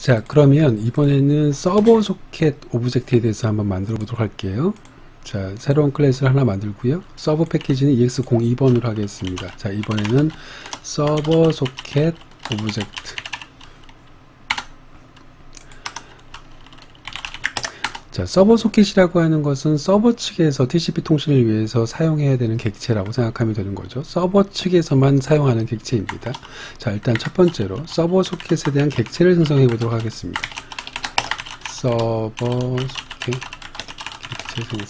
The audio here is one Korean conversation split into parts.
자, 그러면 이번에는 서버 소켓 오브젝트에 대해서 한번 만들어 보도록 할게요. 자, 새로운 클래스를 하나 만들고요. 서버 패키지는 EX02번으로 하겠습니다. 자, 이번에는 서버 소켓 오브젝트. 자, 서버 소켓이라고 하는 것은 서버 측에서 TCP 통신을 위해서 사용해야 되는 객체라고 생각하면 되는 거죠. 서버 측에서만 사용하는 객체입니다. 자, 일단 첫 번째로 서버 소켓에 대한 객체를 생성해 보도록 하겠습니다. 서버 소켓 객체 생성.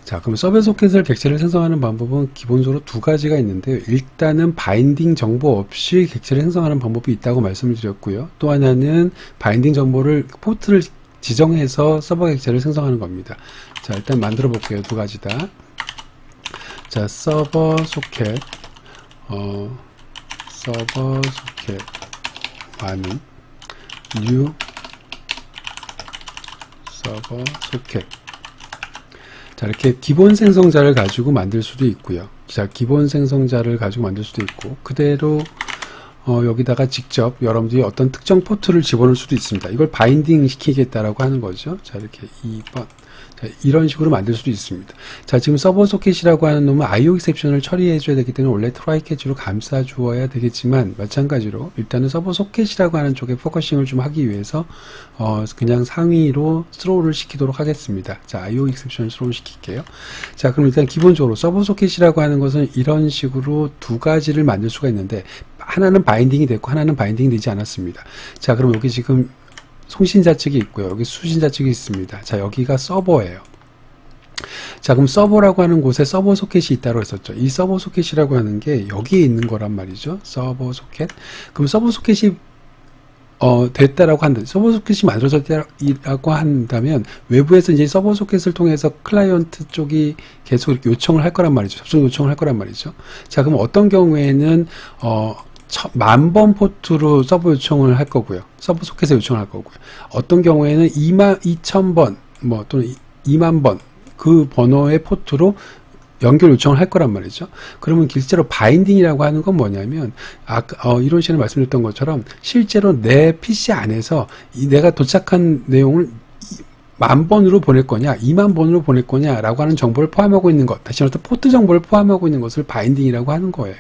자, 그럼 서버 소켓을 객체를 생성하는 방법은 기본적으로 두 가지가 있는데요. 일단은 바인딩 정보 없이 객체를 생성하는 방법이 있다고 말씀을 드렸고요. 또 하나는 바인딩 정보를 포트를 지정해서 서버 객체를 생성하는 겁니다. 자, 일단 만들어 볼게요. 두 가지 다. 자, 서버 소켓 서버 소켓 많은 new 서버 소켓. 자, 이렇게 기본 생성자를 가지고 만들 수도 있고요. 자, 기본 생성자를 가지고 만들 수도 있고, 그대로 여기다가 직접 여러분들이 어떤 특정 포트를 집어넣을 수도 있습니다. 이걸 바인딩 시키겠다라고 하는 거죠. 자, 이렇게 2번. 자, 이런 식으로 만들 수도 있습니다. 자, 지금 서버 소켓이라고 하는 놈은 IO exception을 처리해줘야 되기 때문에 원래 try catch로 감싸 주어야 되겠지만, 마찬가지로 일단은 서버 소켓이라고 하는 쪽에 포커싱을 좀 하기 위해서 그냥 상위로 스로우를 시키도록 하겠습니다. 자, IO exception을 스로우 시킬게요. 자, 그럼 일단 기본적으로 서버 소켓이라고 하는 것은 이런 식으로 두 가지를 만들 수가 있는데, 하나는 바인딩이 됐고 하나는 바인딩이 되지 않았습니다. 자, 그럼 여기 지금 송신자 측이 있고요. 여기 수신자 측이 있습니다. 자, 여기가 서버예요. 자, 그럼 서버라고 하는 곳에 서버 소켓이 있다고 했었죠. 이 서버 소켓이라고 하는 게 여기에 있는 거란 말이죠. 서버 소켓. 그럼 서버 소켓이 됐다라고 한다. 서버 소켓이 만들어졌다라고 한다면 외부에서 이제 서버 소켓을 통해서 클라이언트 쪽이 계속 이렇게 요청을 할 거란 말이죠. 접속 요청을 할 거란 말이죠. 자, 그럼 어떤 경우에는 10,000번 포트로 서버 요청을 할 거고요. 서버 소켓에 요청을 할 거고요. 어떤 경우에는 22,000번 또는 20,000번 그 번호의 포트로 연결 요청을 할 거란 말이죠. 그러면 실제로 바인딩이라고 하는 건 뭐냐면, 이런 식으로 말씀드렸던 것처럼 실제로 내 PC 안에서 내가 도착한 내용을 10,000번으로 보낼 거냐, 20,000번으로 보낼 거냐라고 하는 정보를 포함하고 있는 것, 다시 말해서 포트 정보를 포함하고 있는 것을 바인딩이라고 하는 거예요.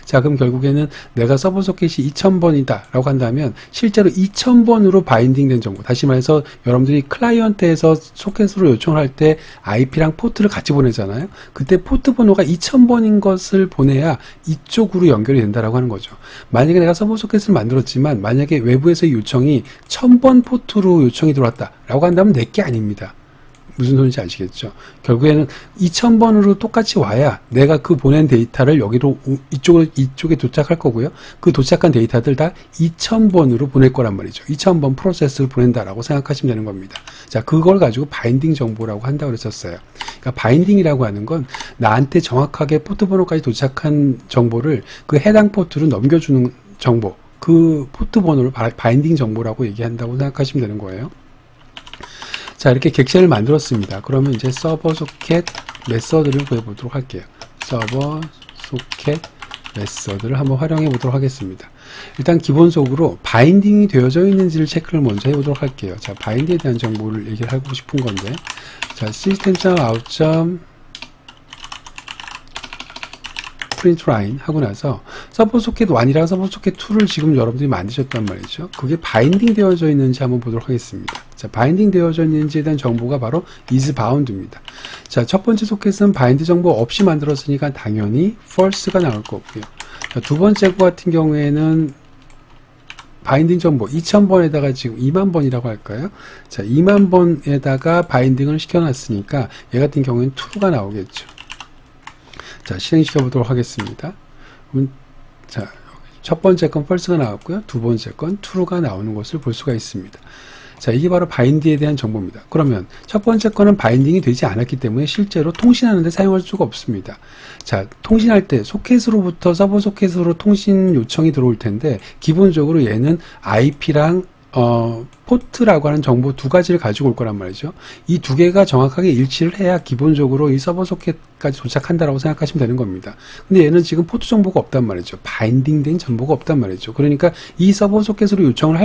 자, 그럼 결국에는 내가 서버 소켓이 2,000번이다 라고 한다면 실제로 2,000번으로 바인딩된 정보, 다시 말해서 여러분들이 클라이언트에서 소켓으로 요청을 할 때 IP랑 포트를 같이 보내잖아요. 그때 포트 번호가 2,000번인 것을 보내야 이쪽으로 연결이 된다라고 하는 거죠. 만약에 내가 서버 소켓을 만들었지만 만약에 외부에서의 요청이 1,000번 포트로 요청이 들어왔다 라고 한다면 내게 아닙니다. 무슨 소리인지 아시겠죠? 결국에는 2,000번으로 똑같이 와야 내가 그 보낸 데이터를 여기로 이쪽에 도착할 거고요. 그 도착한 데이터들 다 2,000번으로 보낼 거란 말이죠. 2,000번 프로세스를 보낸다라고 생각하시면 되는 겁니다. 자, 그걸 가지고 바인딩 정보라고 한다고 그랬었어요. 그러니까 바인딩이라고 하는 건 나한테 정확하게 포트 번호까지 도착한 정보를 그 해당 포트로 넘겨주는 정보, 그 포트 번호를 바인딩 정보라고 얘기한다고 생각하시면 되는 거예요. 자, 이렇게 객체를 만들었습니다. 그러면 이제 서버 소켓 메서드를 구해보도록 할게요. 서버 소켓 메서드를 한번 활용해 보도록 하겠습니다. 일단 기본적으로 바인딩이 되어져 있는지를 체크를 먼저 해보도록 할게요. 자, 바인딩에 대한 정보를 얘기를 하고 싶은 건데, 자, system.out 프린트 라인 하고 나서 서버 소켓 1이랑 서버 소켓 2를 지금 여러분들이 만드셨단 말이죠. 그게 바인딩 되어져 있는지 한번 보도록 하겠습니다. 자, 바인딩 되어져 있는지에 대한 정보가 바로 is bound입니다. 자, 첫 번째 소켓은 바인드 정보 없이 만들었으니까 당연히 false가 나올 거고요. 자, 두 번째 거 같은 경우에는 바인딩 정보 2,000번에다가 지금 20,000번이라고 할까요? 자, 20,000번에다가 바인딩을 시켜놨으니까 얘 같은 경우에는 true가 나오겠죠. 자, 실행시켜 보도록 하겠습니다. 자, 첫 번째 건 false가 나왔고요. 두 번째 건 true가 나오는 것을 볼 수가 있습니다. 자, 이게 바로 바인딩에 대한 정보입니다. 그러면 첫 번째 거는 바인딩이 되지 않았기 때문에 실제로 통신하는 데 사용할 수가 없습니다. 자, 통신할 때 소켓으로부터 서버 소켓으로 통신 요청이 들어올 텐데 기본적으로 얘는 IP랑 포트라고 하는 정보 두 가지를 가지고 올 거란 말이죠. 이 두 개가 정확하게 일치를 해야 기본적으로 이 서버 소켓까지 도착한다라고 생각하시면 되는 겁니다. 근데 얘는 지금 포트 정보가 없단 말이죠. 바인딩된 정보가 없단 말이죠. 그러니까 이 서버 소켓으로 요청을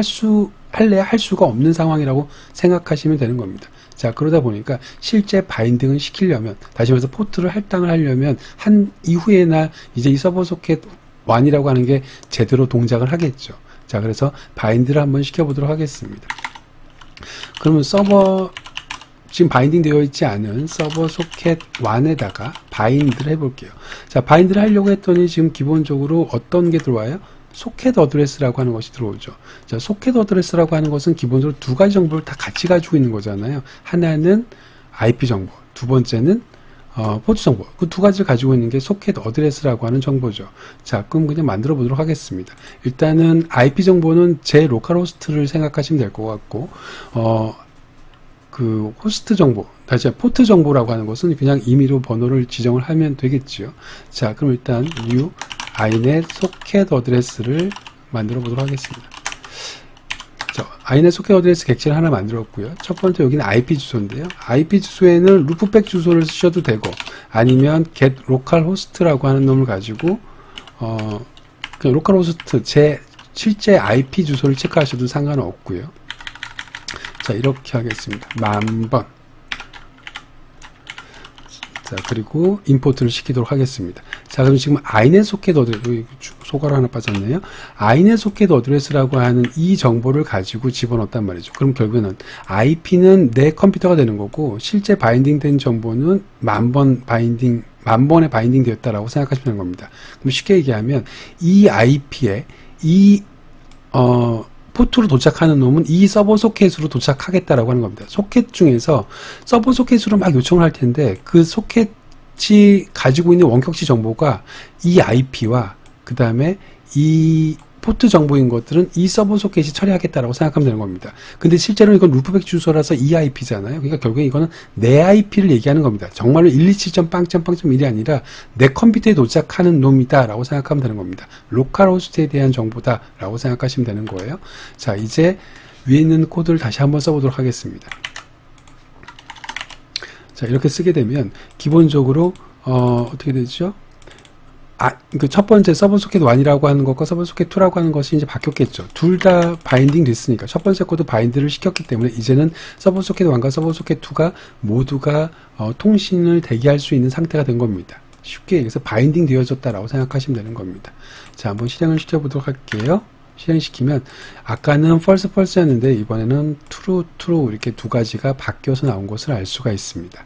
할래야 할 수가 없는 상황이라고 생각하시면 되는 겁니다. 자, 그러다 보니까 실제 바인딩을 시키려면, 다시 말해서 포트를 할당을 하려면 한 이후에나 이제 이 서버 소켓 1이라고 하는 게 제대로 동작을 하겠죠. 자, 그래서 바인드를 한번 시켜보도록 하겠습니다. 그러면 지금 바인딩 되어 있지 않은 서버 소켓 1에다가 바인드를 해볼게요. 자, 바인드를 하려고 했더니 지금 기본적으로 어떤 게 들어와요? 소켓 어드레스라고 하는 것이 들어오죠. 자, 소켓 어드레스라고 하는 것은 기본적으로 두 가지 정보를 다 같이 가지고 있는 거잖아요. 하나는 IP 정보, 두 번째는 포트 정보. 그 두 가지를 가지고 있는 게 소켓 어드레스라고 하는 정보죠. 자, 그럼 그냥 만들어 보도록 하겠습니다. 일단은 IP 정보는 제 로컬 호스트를 생각하시면 될 것 같고, 그 호스트 정보, 다시 포트 정보라고 하는 것은 그냥 임의로 번호를 지정을 하면 되겠지요. 자, 그럼 일단 new inet 소켓 어드레스를 만들어 보도록 하겠습니다. inet 소켓 어드레스 객체를 하나 만들었고요. 첫 번째 여기는 IP 주소인데요. IP 주소에는 루프백 주소를 쓰셔도 되고, 아니면 get localhost라고 하는 놈을 가지고 그냥 localhost 제 실제 IP 주소를 체크하셔도 상관없고요. 자, 이렇게 하겠습니다. 10,000번. 자, 그리고 임포트를 시키도록 하겠습니다. 자, 그럼 지금 inet 소켓 어드레스, 소가로 하나 빠졌네요. inet 소켓 어드레스라고 하는 이 정보를 가지고 집어넣었단 말이죠. 그럼 결국에는 IP는 내 컴퓨터가 되는 거고, 실제 바인딩된 정보는 10,000번에 바인딩 되었다라고 생각하시면 되는 겁니다. 그럼 쉽게 얘기하면 이 IP에 포트로 도착하는 놈은 이 서버 소켓으로 도착하겠다라고 하는 겁니다. 소켓 중에서 서버 소켓으로 막 요청을 할 텐데, 그 소켓이 가지고 있는 원격지 정보가 이 IP와 그 다음에 이 포트 정보인 것들은 이 서버 소켓이 처리하겠다라고 생각하면 되는 겁니다. 근데 실제로 이건 루프백 주소라서 이 IP잖아요. 그러니까 결국에 이거는 내 IP를 얘기하는 겁니다. 정말로 127.0.0.1이 아니라 내 컴퓨터에 도착하는 놈이다 라고 생각하면 되는 겁니다. 로컬 호스트에 대한 정보다 라고 생각하시면 되는 거예요. 자, 이제 위에 있는 코드를 다시 한번 써보도록 하겠습니다. 자, 이렇게 쓰게 되면 기본적으로 어떻게 되죠? 그 첫 번째 서버 소켓 1이라고 하는 것과 서버 소켓 2라고 하는 것이 이제 바뀌었겠죠. 둘 다 바인딩 됐으니까. 첫 번째 코드 바인드를 시켰기 때문에 이제는 서버 소켓 1과 서버 소켓 2가 모두가 통신을 대기할 수 있는 상태가 된 겁니다. 쉽게 얘기해서 바인딩 되어졌다라고 생각하시면 되는 겁니다. 자, 한번 실행을 시켜보도록 할게요. 실행시키면 아까는 false false였는데 이번에는 true true 이렇게 두 가지가 바뀌어서 나온 것을 알 수가 있습니다.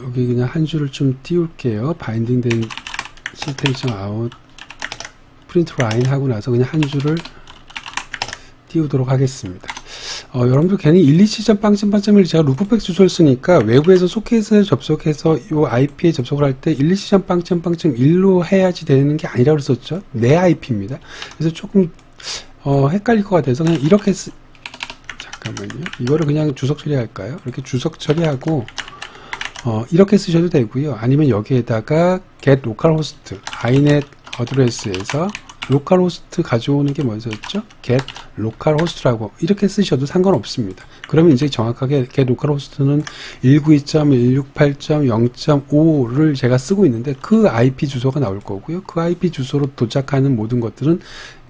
여기 그냥 한 줄을 좀 띄울게요. 바인딩 된 system.out print line 하고 나서 그냥 한 줄을 띄우도록 하겠습니다. 여러분들 괜히 127.0.0.1 제가 루프백 주소를 쓰니까 외부에서 소켓에 접속해서 이 IP에 접속을 할 때 127.0.0.1로 해야지 되는 게 아니라고 그랬었죠. 내 IP입니다. 그래서 조금 헷갈릴 것 같아서 그냥 이렇게 잠깐만요. 이거를 그냥 주석 처리할까요? 이렇게 주석 처리하고 이렇게 쓰셔도 되고요. 아니면 여기에다가 get localhost inet 어드레스에서 localhost 가져오는 게 뭐였죠? get localhost라고 이렇게 쓰셔도 상관없습니다. 그러면 이제 정확하게 get localhost는 192.168.0.5를 제가 쓰고 있는데 그 IP 주소가 나올 거고요. 그 IP 주소로 도착하는 모든 것들은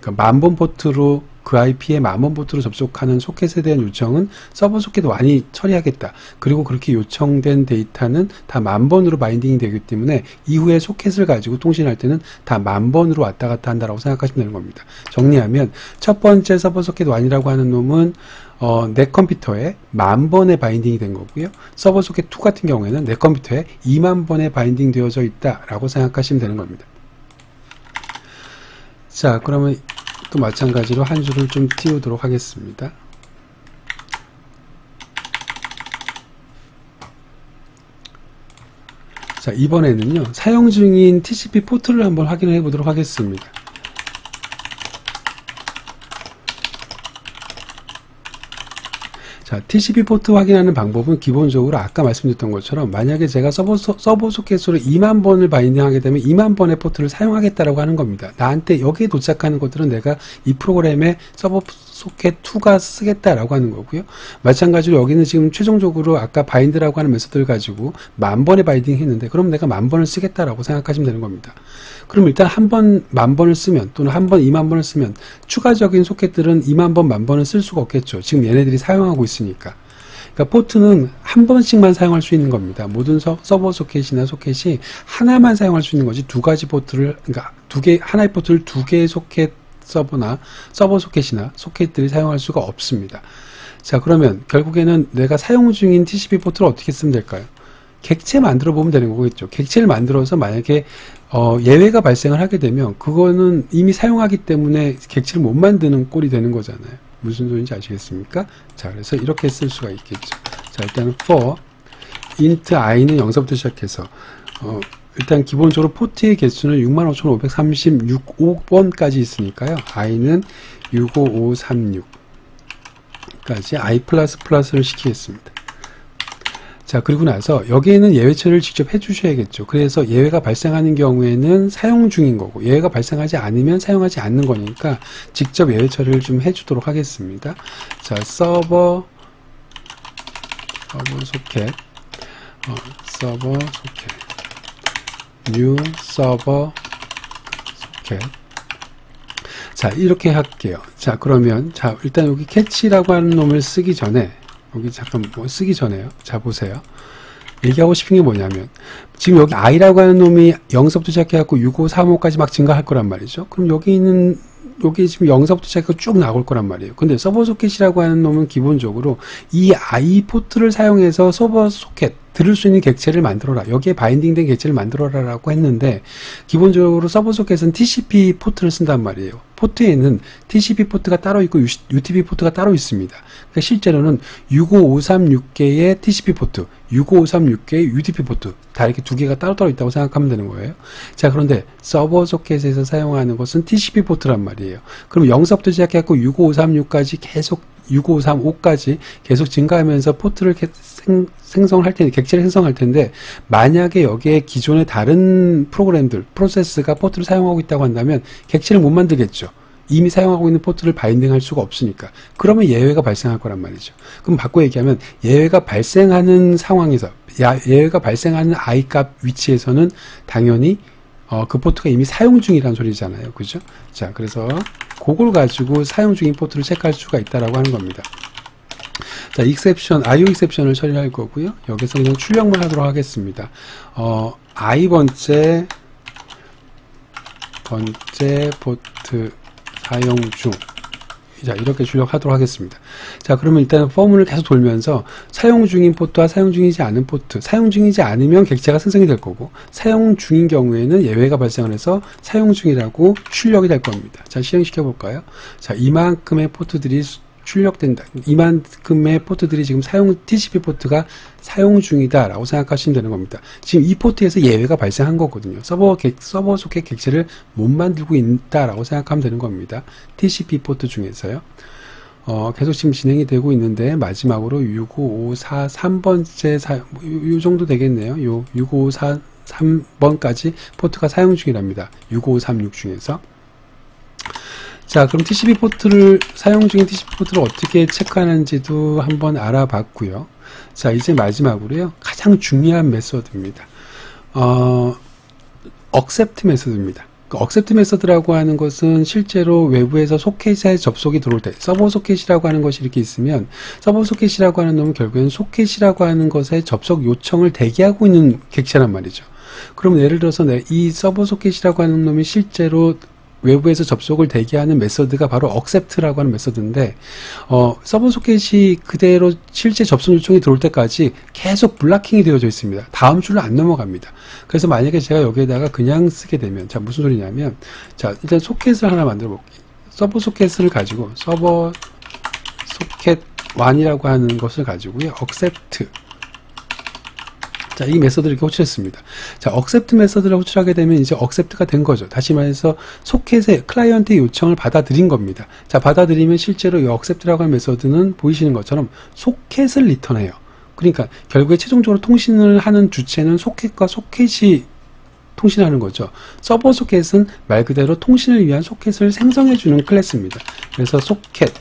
그러니까 10,000번 포트로 그 IP에 10,000번 포트로 접속하는 소켓에 대한 요청은 서버 소켓 1이 처리하겠다. 그리고 그렇게 요청된 데이터는 다 10,000번으로 바인딩이 되기 때문에 이후에 소켓을 가지고 통신할 때는 다 10,000번으로 왔다 갔다 한다라고 생각하시면 되는 겁니다. 정리하면 첫 번째 서버 소켓 1이라고 하는 놈은 내 컴퓨터에 10,000번에 바인딩이 된 거고요. 서버 소켓 2 같은 경우에는 내 컴퓨터에 20,000번에 바인딩 되어져 있다라고 생각하시면 되는 겁니다. 자, 그러면 또 마찬가지로 한 줄을 좀 띄우도록 하겠습니다. 자, 이번에는요, 사용 중인 TCP 포트를 한번 확인해 보도록 하겠습니다. 자, TCP 포트 확인하는 방법은 기본적으로 아까 말씀드렸던 것처럼 만약에 제가 서버 소켓으로 2만 번을 바인딩하게 되면 2만 번의 포트를 사용하겠다라고 하는 겁니다. 나한테 여기에 도착하는 것들은 내가 이 프로그램에 서버 소켓 2가 쓰겠다라고 하는 거고요. 마찬가지로 여기는 지금 최종적으로 아까 바인드라고 하는 메소드를 가지고 10,000번의 바인딩 했는데 그럼 내가 10,000번을 쓰겠다라고 생각하시면 되는 겁니다. 그럼 일단 한 번 10,000번을 쓰면 또는 한 번 20,000번을 쓰면 추가적인 소켓들은 20,000번, 10,000번을 쓸 수가 없겠죠. 지금 얘네들이 사용하고 있으니까. 그러니까 포트는 한 번씩만 사용할 수 있는 겁니다. 모든 서버 소켓이나 소켓이 하나만 사용할 수 있는 거지 두 가지 포트를, 그러니까 하나의 포트를 두 개의 소켓 서버나 서버 소켓이나 소켓들이 사용할 수가 없습니다. 자, 그러면 결국에는 내가 사용 중인 TCP 포트를 어떻게 쓰면 될까요? 객체 만들어 보면 되는 거겠죠. 객체를 만들어서 만약에 예외가 발생을 하게 되면 그거는 이미 사용하기 때문에 객체를 못 만드는 꼴이 되는 거잖아요. 무슨 소리인지 아시겠습니까? 자, 그래서 이렇게 쓸 수가 있겠죠. 자, 일단 for int i는 0서부터 시작해서 일단 기본적으로 포트의 개수는 65,536번까지 있으니까요. i는 65536까지 i++를 시키겠습니다. 자, 그리고 나서 여기에는 예외 처리를 직접 해주셔야겠죠. 그래서 예외가 발생하는 경우에는 사용 중인 거고 예외가 발생하지 않으면 사용하지 않는 거니까 직접 예외 처리를 좀 해주도록 하겠습니다. 자, 서버 소켓 서버 소켓 new 서버 소켓. 자, 이렇게 할게요. 자, 그러면 자, 일단 여기 캐치라고 하는 놈을 쓰기 전에 여기 잠깐 쓰기 전에요. 자, 보세요. 얘기하고 싶은 게 뭐냐면 지금 여기 i라고 하는 놈이 0서부터 시작해갖고 6535까지 막 증가할 거란 말이죠. 그럼 여기 있는 여기 지금 0서부터 시작해서 쭉 나올 거란 말이에요. 근데 서버 소켓이라고 하는 놈은 기본적으로 이 i 포트를 사용해서 서버 소켓 들을 수 있는 객체를 만들어라. 여기에 바인딩된 객체를 만들어라 라고 했는데 기본적으로 서버 소켓은 TCP 포트를 쓴단 말이에요. 포트에는 TCP 포트가 따로 있고 UTP 포트가 따로 있습니다. 그러니까 실제로는 65536개의 TCP 포트, 65536개의 UTP 포트 다 이렇게 두 개가 따로따로 있다고 생각하면 되는 거예요. 자, 그런데 서버 소켓에서 사용하는 것은 TCP 포트란 말이에요. 그럼 0서부터 시작해서 65536까지 계속 6535까지 계속 증가하면서 포트를 생성할 텐데, 객체를 생성할 텐데, 만약에 여기에 기존의 다른 프로그램들, 프로세스가 포트를 사용하고 있다고 한다면 객체를 못 만들겠죠. 이미 사용하고 있는 포트를 바인딩할 수가 없으니까. 그러면 예외가 발생할 거란 말이죠. 그럼 바꿔 얘기하면 예외가 발생하는 상황에서, 예외가 발생하는 i 값 위치에서는 당연히 그 포트가 이미 사용 중이라는 소리잖아요. 그죠? 자, 그래서 그걸 가지고 사용 중인 포트를 체크할 수가 있다라고 하는 겁니다. 자, exception, IO exception을 처리할 거고요. 여기서 그냥 출력만 하도록 하겠습니다. i 번째 포트 사용 중. 자, 이렇게 출력하도록 하겠습니다. 자, 그러면 일단 포문을 계속 돌면서 사용 중인 포트와 사용 중이지 않은 포트, 사용 중이지 않으면 객체가 생성이 될 거고 사용 중인 경우에는 예외가 발생을 해서 사용 중이라고 출력이 될 겁니다. 자, 실행시켜 볼까요? 자, 이만큼의 포트들이 출력된다. 이만큼의 포트들이 지금 TCP 포트가 사용 중이다 라고 생각하시면 되는 겁니다. 지금 이 포트에서 예외가 발생한 거거든요. 서버 소켓 객체를 못 만들고 있다 라고 생각하면 되는 겁니다. TCP 포트 중에서요. 계속 지금 진행이 되고 있는데 마지막으로 65543번째 요 정도 되겠네요. 요 6543번까지 포트가 사용 중이랍니다. 6536 중에서. 자, 그럼 TCP 포트를, 사용 중인 TCP 포트를 어떻게 체크하는지도 한번 알아봤고요. 자, 이제 마지막으로요. 가장 중요한 메소드입니다. accept 메소드입니다. 그 accept 메소드라고 하는 것은 실제로 외부에서 소켓에 접속이 들어올 때, 서버 소켓이라고 하는 것이 이렇게 있으면, 서버 소켓이라고 하는 놈은 결국엔 소켓이라고 하는 것에 접속 요청을 대기하고 있는 객체란 말이죠. 그럼 예를 들어서 이 서버 소켓이라고 하는 놈이 실제로 외부에서 접속을 대기하는 메서드가 바로 accept라고 하는 메서드인데 서버 소켓이 그대로 실제 접속 요청이 들어올 때까지 계속 블락킹이 되어져 있습니다. 다음 줄로 안 넘어갑니다. 그래서 만약에 제가 여기에다가 그냥 쓰게 되면 자, 무슨 소리냐면 자, 일단 소켓을 하나 만들어 볼게요. 서버 소켓을 가지고 서버 소켓 1이라고 하는 것을 가지고요. accept 자, 이 메서드를 이렇게 호출했습니다. 자, accept 메서드를 호출하게 되면 이제 accept가 된 거죠. 다시 말해서 소켓의 클라이언트의 요청을 받아들인 겁니다. 자, 받아들이면 실제로 이 accept라고 하는 메서드는 보이시는 것처럼 소켓을 리턴해요. 그러니까 결국에 최종적으로 통신을 하는 주체는 소켓과 소켓이 통신하는 거죠. 서버 소켓은 말 그대로 통신을 위한 소켓을 생성해주는 클래스입니다. 그래서 소켓은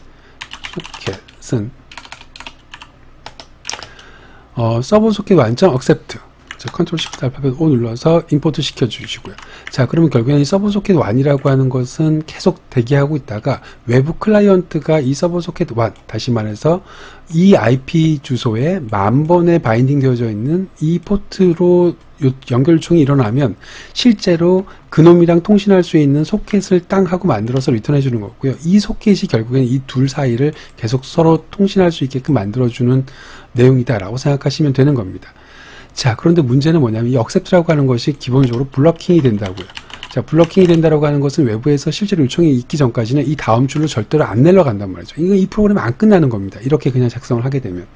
서버 소켓 완전 accept. 자, 컨트롤 시프트 알파벳 O 눌러서 임포트 시켜주시고요. 자, 그러면 결국에는 이 서버 소켓 1이라고 하는 것은 계속 대기하고 있다가 외부 클라이언트가 이 서버 소켓 1, 다시 말해서 이 IP 주소에 10,000번에 바인딩 되어져 있는 이 포트로 연결 요청이 일어나면 실제로 그놈이랑 통신할 수 있는 소켓을 땅 하고 만들어서 리턴해 주는 거고요. 이 소켓이 결국엔 이 둘 사이를 계속 서로 통신할 수 있게끔 만들어주는 내용이다라고 생각하시면 되는 겁니다. 자, 그런데 문제는 뭐냐면 이 accept라고 하는 것이 기본적으로 블러킹이 된다고요. 자, 블러킹이 된다라고 하는 것은 외부에서 실제로 요청이 있기 전까지는 이 다음 줄로 절대로 안 내려간단 말이죠. 이거 이 프로그램이 안 끝나는 겁니다. 이렇게 그냥 작성을 하게 되면.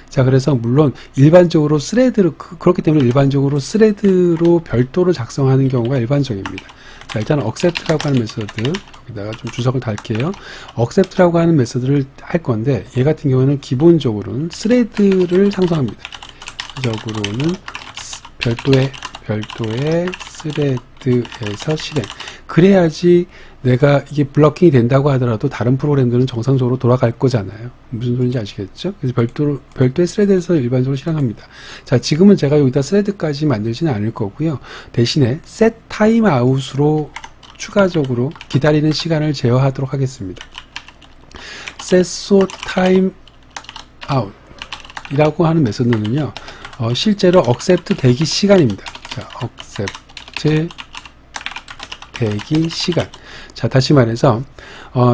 자, 그래서 물론 일반적으로 스레드로, 그렇기 때문에 일반적으로 스레드로 별도로 작성하는 경우가 일반적입니다. 자, 일단 accept라고 하는 메서드, 여기다가 좀 주석을 달게요. accept라고 하는 메서드를 할 건데, 얘 같은 경우는 기본적으로는 스레드를 상성합니다. 적으로는 별도의 스레드에서 실행. 그래야지 내가 이게 블러킹이 된다고 하더라도 다른 프로그램들은 정상적으로 돌아갈 거잖아요. 무슨 소리인지 아시겠죠? 그래서 별도의 스레드에서 일반적으로 실행합니다. 자, 지금은 제가 여기다 스레드까지 만들지는 않을 거고요. 대신에 set timeout으로 추가적으로 기다리는 시간을 제어하도록 하겠습니다. set timeout 이라고 하는 메서드는요, 실제로 accept 대기 시간입니다. 자, accept 대기 시간. 자, 다시 말해서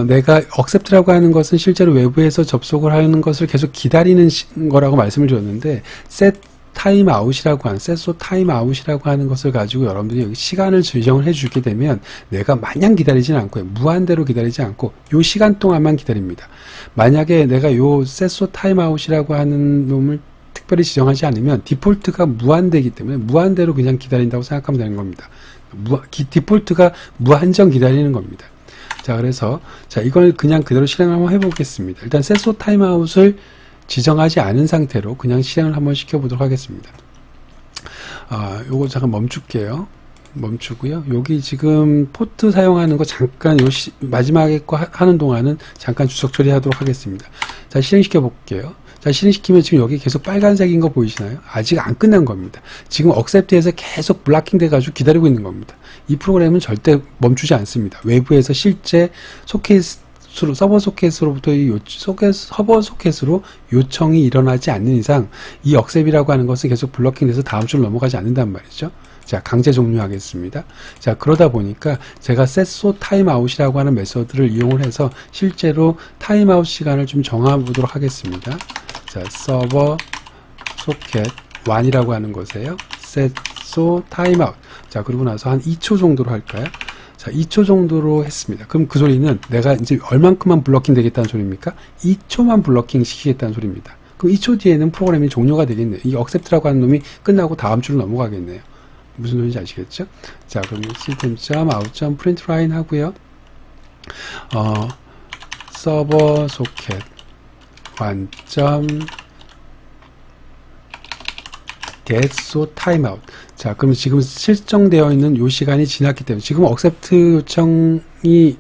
내가 accept라고 하는 것은 실제로 외부에서 접속을 하는 것을 계속 기다리는 거라고 말씀을 드렸는데, set timeout이라고 하는 timeout이라고 하는 것을 가지고 여러분들이 여기 시간을 지정을 해주게 되면 내가 마냥 기다리지는 않고요, 무한대로 기다리지 않고 요 시간 동안만 기다립니다. 만약에 내가 요 timeout이라고 하는 놈을 특별히 지정하지 않으면 디폴트가 무한대이기 때문에 무한대로 그냥 기다린다고 생각하면 되는 겁니다. 디폴트가 무한정 기다리는 겁니다. 자, 그래서 자, 이걸 그냥 그대로 실행을 한번 해보겠습니다. 일단 set timeout을 지정하지 않은 상태로 그냥 실행을 한번 시켜보도록 하겠습니다. 요거 잠깐 멈출게요. 멈추고요. 여기 지금 포트 사용하는 거 잠깐 마지막에 거 하는 동안은 잠깐 주석 처리하도록 하겠습니다. 자, 실행시켜 볼게요. 자, 실행시키면 지금 여기 계속 빨간색인 거 보이시나요? 아직 안 끝난 겁니다. 지금 accept에서 계속 블락킹 돼가지고 기다리고 있는 겁니다. 이 프로그램은 절대 멈추지 않습니다. 외부에서 실제 서버 소켓으로부터 서버 소켓으로 요청이 일어나지 않는 이상 이 accept이라고 하는 것은 계속 블러킹 돼서 다음 줄로 넘어가지 않는단 말이죠. 자, 강제 종료하겠습니다. 자, 그러다 보니까 제가 set timeout이라고 하는 메서드를 이용을 해서 실제로 타임아웃 시간을 좀 정해보도록 하겠습니다. 자, 서버 소켓 1이라고 하는 것이에요. set timeout. 자, 그러고 나서 한 2초 정도로 할까요? 자, 2초 정도로 했습니다. 그럼 그 소리는 내가 이제 얼만큼만 블러킹 되겠다는 소리입니까? 2초만 블러킹 시키겠다는 소리입니다. 그럼 2초 뒤에는 프로그램이 종료가 되겠네요. 이 accept라고 하는 놈이 끝나고 다음 줄로 넘어가겠네요. 무슨 소리인지 아시겠죠? 자, 그럼 system.out.println 하고요. 서버 소켓 get timeout. 자, 그럼 지금 설정되어 있는 요 시간이 지났기 때문에 지금 accept 요청이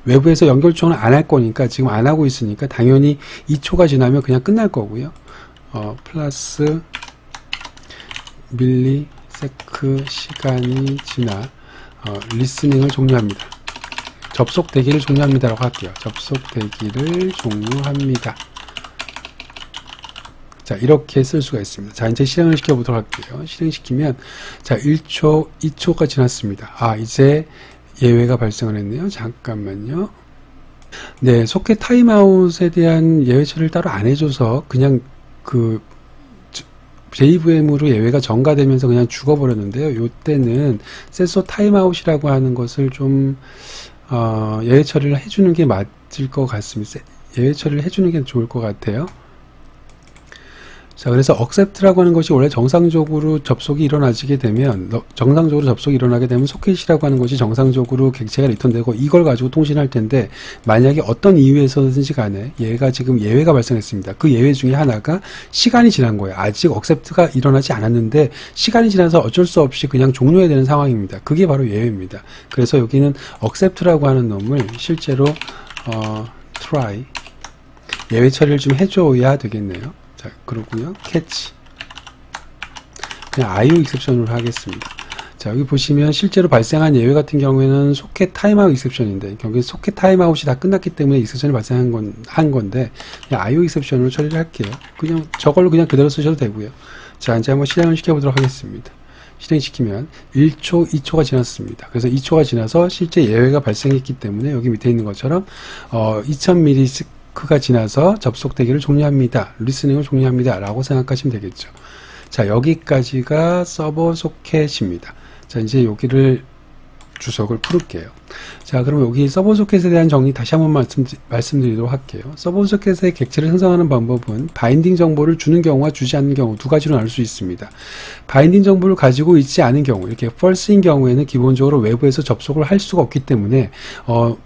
외부에서 연결 요청을 안 할 거니까 지금 안 하고 있으니까 당연히 2초가 지나면 그냥 끝날 거고요. 플러스 밀리세크 시간이 지나 리스닝을 종료합니다. 접속 대기를 종료합니다라고 할게요. 접속 대기를 종료합니다. 자, 이렇게 쓸 수가 있습니다. 자, 이제 실행을 시켜보도록 할게요. 실행시키면, 자, 1초, 2초가 지났습니다. 아, 이제 예외가 발생을 했네요. 잠깐만요. 네, 소켓 타임아웃에 대한 예외 처리를 따로 안 해줘서 그냥 그 JVM으로 예외가 전가되면서 그냥 죽어버렸는데요. 요때는 set timeout이라고 하는 것을 좀 예외 처리를 해주는 게 맞을 것 같습니다. 예외 처리를 해주는 게 좋을 것 같아요. 자, 그래서 accept라고 하는 것이 원래 정상적으로 접속이 일어나게 되면 소켓이라고 하는 것이 정상적으로 객체가 리턴되고 이걸 가지고 통신할 텐데, 만약에 어떤 이유에서든지 간에 얘가 지금 예외가 발생했습니다. 그 예외 중에 하나가 시간이 지난 거예요. 아직 accept가 일어나지 않았는데 시간이 지나서 어쩔 수 없이 그냥 종료해야 되는 상황입니다. 그게 바로 예외입니다. 그래서 여기는 accept라고 하는 놈을 실제로 try 예외 처리를 좀 해줘야 되겠네요. 자, 그러고요. catch. 그냥 IO exception으로 하겠습니다. 자, 여기 보시면 실제로 발생한 예외 같은 경우에는 소켓 타임아웃 exception인데, 경우에 소켓 타임아웃이 다 끝났기 때문에 exception이 발생한 건데, 그냥 IO exception으로 처리를 할게요. 그냥 저걸로 그냥 그대로 쓰셔도 되고요. 자, 이제 한번 실행을 시켜보도록 하겠습니다. 실행시키면 1초, 2초가 지났습니다. 그래서 2초가 지나서 실제 예외가 발생했기 때문에 여기 밑에 있는 것처럼 2000ms 가 지나서 접속되기를 종료합니다. 리스닝을 종료합니다. 라고 생각하시면 되겠죠. 자, 여기까지가 서버 소켓입니다. 자, 이제 여기를 주석을 풀을게요. 자, 그럼 여기 서버 소켓에 대한 정리 다시 한번 말씀드리도록 할게요. 서버 소켓의 객체를 생성하는 방법은 바인딩 정보를 주는 경우와 주지 않는 경우 두 가지로 나눌 수 있습니다. 바인딩 정보를 가지고 있지 않은 경우, 이렇게 false인 경우에는 기본적으로 외부에서 접속을 할 수가 없기 때문에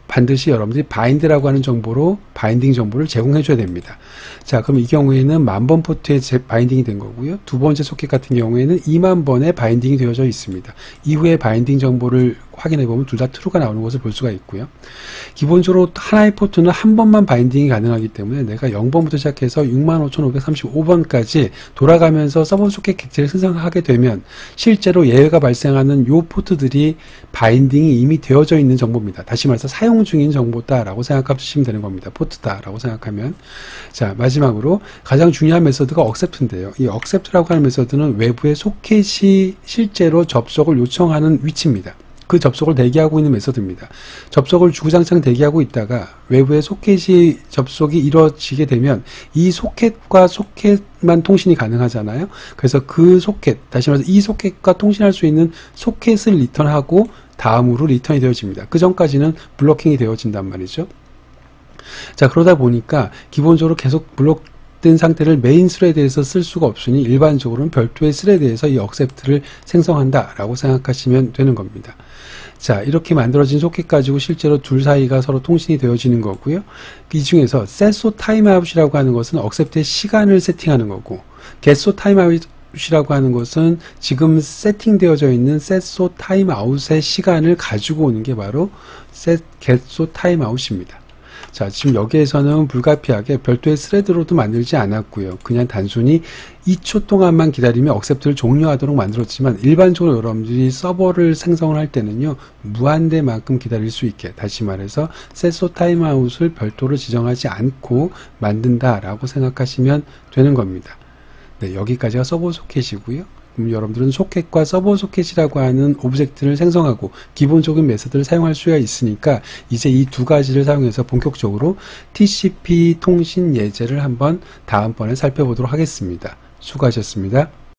반드시 여러분들이 바인드라고 하는 정보로 바인딩 정보를 제공해 줘야 됩니다. 자, 그럼 이 경우에는 10,000번 포트에 바인딩이 된 거고요. 두 번째 소켓 같은 경우에는 20,000번에 바인딩이 되어져 있습니다. 이후에 바인딩 정보를 확인해 보면 둘 다 true가 나오는 것을 볼 수가 있고요. 기본적으로 하나의 포트는 한 번만 바인딩이 가능하기 때문에 내가 0번부터 시작해서 65,535번까지 돌아가면서 서버 소켓 객체를 생성하게 되면 실제로 예외가 발생하는 요 포트들이 바인딩이 이미 되어져 있는 정보입니다. 다시 말해서 사용 중인 정보다라고 생각하시면 되는 겁니다. 포트다라고 생각하면. 자, 마지막으로 가장 중요한 메서드가 accept인데요. 이 accept라고 하는 메서드는 외부의 소켓이 실제로 접속을 요청하는 위치입니다. 그 접속을 대기하고 있는 메서드입니다. 접속을 주구장창 대기하고 있다가 외부의 소켓이 접속이 이루어지게 되면 이 소켓과 소켓만 통신이 가능하잖아요. 그래서 그 소켓, 다시 말해서 이 소켓과 통신할 수 있는 소켓을 리턴하고 다음으로 리턴이 되어집니다. 그 전까지는 블로킹이 되어진단 말이죠. 자, 그러다 보니까 기본적으로 계속 된 상태를 메인 스레드에서 쓸 수가 없으니 일반적으로는 별도의 스레드에서 이 accept를 생성한다라고 생각하시면 되는 겁니다. 자, 이렇게 만들어진 소켓 가지고 실제로 둘 사이가 서로 통신이 되어지는 거고요. 이 중에서 setso timeout이라고 하는 것은 accept의 시간을 세팅하는 거고, getso timeout이라고 하는 것은 지금 세팅되어져 있는 setso timeout의 시간을 가지고 오는 게 바로 getso timeout입니다. 자, 지금 여기에서는 불가피하게 별도의 스레드로도 만들지 않았고요. 그냥 단순히 2초 동안만 기다리면 accept를 종료하도록 만들었지만 일반적으로 여러분들이 서버를 생성을 할 때는요, 무한대만큼 기다릴 수 있게, 다시 말해서 setso timeout을 별도로 지정하지 않고 만든다라고 생각하시면 되는 겁니다. 네, 여기까지가 서버 소켓이고요. 그럼 여러분들은 소켓과 서버 소켓이라고 하는 오브젝트를 생성하고 기본적인 메서드를 사용할 수가 있으니까 이제 이 두 가지를 사용해서 본격적으로 TCP 통신 예제를 한번 다음번에 살펴보도록 하겠습니다. 수고하셨습니다.